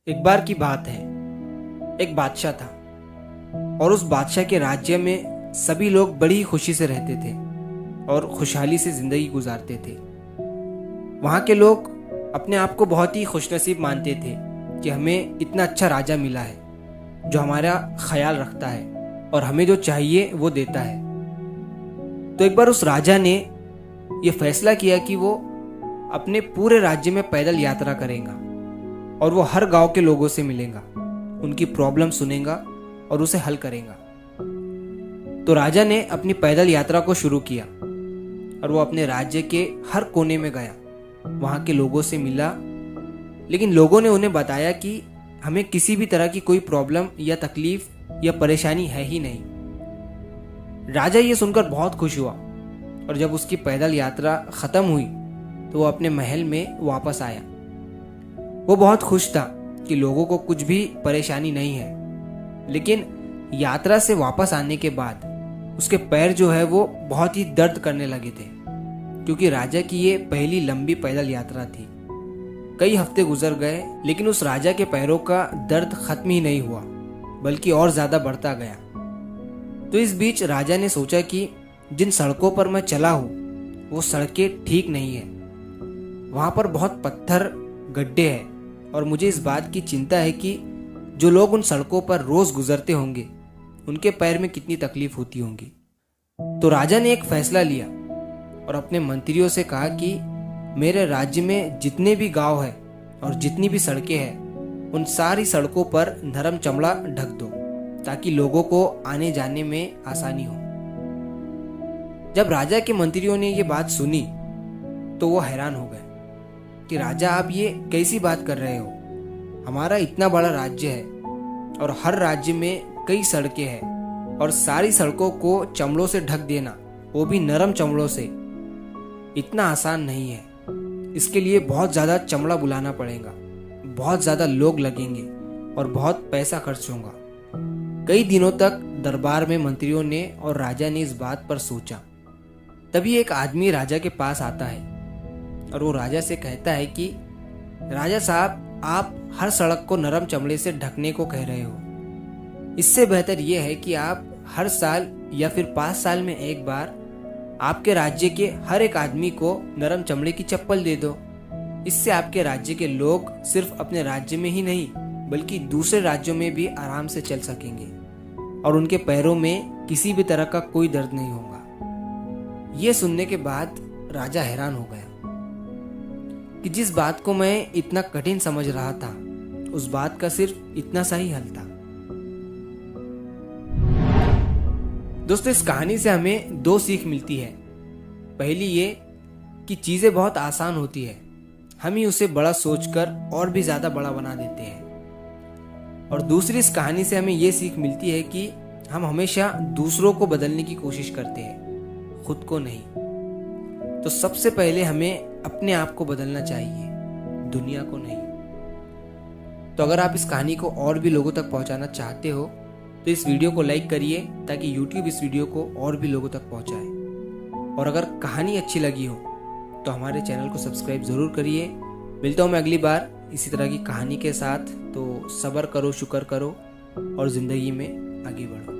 एक बार की बात है, एक बादशाह था और उस बादशाह के राज्य में सभी लोग बड़ी खुशी से रहते थे और खुशहाली से जिंदगी गुजारते थे। वहाँ के लोग अपने आप को बहुत ही खुशनसीब मानते थे कि हमें इतना अच्छा राजा मिला है जो हमारा ख्याल रखता है और हमें जो चाहिए वो देता है। तो एक बार उस राजा ने ये फैसला किया कि वो अपने पूरे राज्य में पैदल यात्रा करेगा और वो हर गांव के लोगों से मिलेगा, उनकी प्रॉब्लम सुनेगा और उसे हल करेगा। तो राजा ने अपनी पैदल यात्रा को शुरू किया और वो अपने राज्य के हर कोने में गया, वहां के लोगों से मिला, लेकिन लोगों ने उन्हें बताया कि हमें किसी भी तरह की कोई प्रॉब्लम या तकलीफ या परेशानी है ही नहीं। राजा ये सुनकर बहुत खुश हुआ और जब उसकी पैदल यात्रा खत्म हुई तो वो अपने महल में वापस आया। वो बहुत खुश था कि लोगों को कुछ भी परेशानी नहीं है, लेकिन यात्रा से वापस आने के बाद उसके पैर जो है वो बहुत ही दर्द करने लगे थे, क्योंकि राजा की ये पहली लंबी पैदल यात्रा थी। कई हफ्ते गुजर गए लेकिन उस राजा के पैरों का दर्द खत्म ही नहीं हुआ, बल्कि और ज्यादा बढ़ता गया। तो इस बीच राजा ने सोचा कि जिन सड़कों पर मैं चला हूँ वो सड़कें ठीक नहीं है, वहां पर बहुत पत्थर गड्ढे हैं और मुझे इस बात की चिंता है कि जो लोग उन सड़कों पर रोज गुजरते होंगे उनके पैर में कितनी तकलीफ होती होंगी। तो राजा ने एक फैसला लिया और अपने मंत्रियों से कहा कि मेरे राज्य में जितने भी गांव है और जितनी भी सड़कें हैं उन सारी सड़कों पर नरम चमड़ा ढक दो ताकि लोगों को आने जाने में आसानी हो। जब राजा के मंत्रियों ने ये बात सुनी तो वो हैरान हो गए कि राजा आप ये कैसी बात कर रहे हो, हमारा इतना बड़ा राज्य है और हर राज्य में कई सड़कें हैं और सारी सड़कों को चमड़ों से ढक देना, वो भी नरम चमड़ों से, इतना आसान नहीं है। इसके लिए बहुत ज्यादा चमड़ा बुलाना पड़ेगा, बहुत ज्यादा लोग लगेंगे और बहुत पैसा खर्च होगा। कई दिनों तक दरबार में मंत्रियों ने और राजा ने इस बात पर सोचा। तभी एक आदमी राजा के पास आता है और वो राजा से कहता है कि राजा साहब, आप हर सड़क को नरम चमड़े से ढकने को कह रहे हो। इससे बेहतर यह है कि आप हर साल या फिर 5 साल में एक बार आपके राज्य के हर एक आदमी को नरम चमड़े की चप्पल दे दो। इससे आपके राज्य के लोग सिर्फ अपने राज्य में ही नहीं बल्कि दूसरे राज्यों में भी आराम से चल सकेंगे और उनके पैरों में किसी भी तरह का कोई दर्द नहीं होगा। ये सुनने के बाद राजा हैरान हो गया कि जिस बात को मैं इतना कठिन समझ रहा था उस बात का सिर्फ इतना सा ही हल था। दोस्तों, इस कहानी से हमें 2 सीख मिलती है। पहली ये कि चीजें बहुत आसान होती है, हम ही उसे बड़ा सोचकर और भी ज्यादा बड़ा बना देते हैं। और दूसरी, इस कहानी से हमें ये सीख मिलती है कि हम हमेशा दूसरों को बदलने की कोशिश करते हैं, खुद को नहीं। तो सबसे पहले हमें अपने आप को बदलना चाहिए, दुनिया को नहीं। तो अगर आप इस कहानी को और भी लोगों तक पहुंचाना चाहते हो तो इस वीडियो को लाइक करिए ताकि YouTube इस वीडियो को और भी लोगों तक पहुंचाए। और अगर कहानी अच्छी लगी हो तो हमारे चैनल को सब्सक्राइब जरूर करिए। मिलता हूं मैं अगली बार इसी तरह की कहानी के साथ। तो सब्र करो, शुक्र करो और जिंदगी में आगे बढ़ो।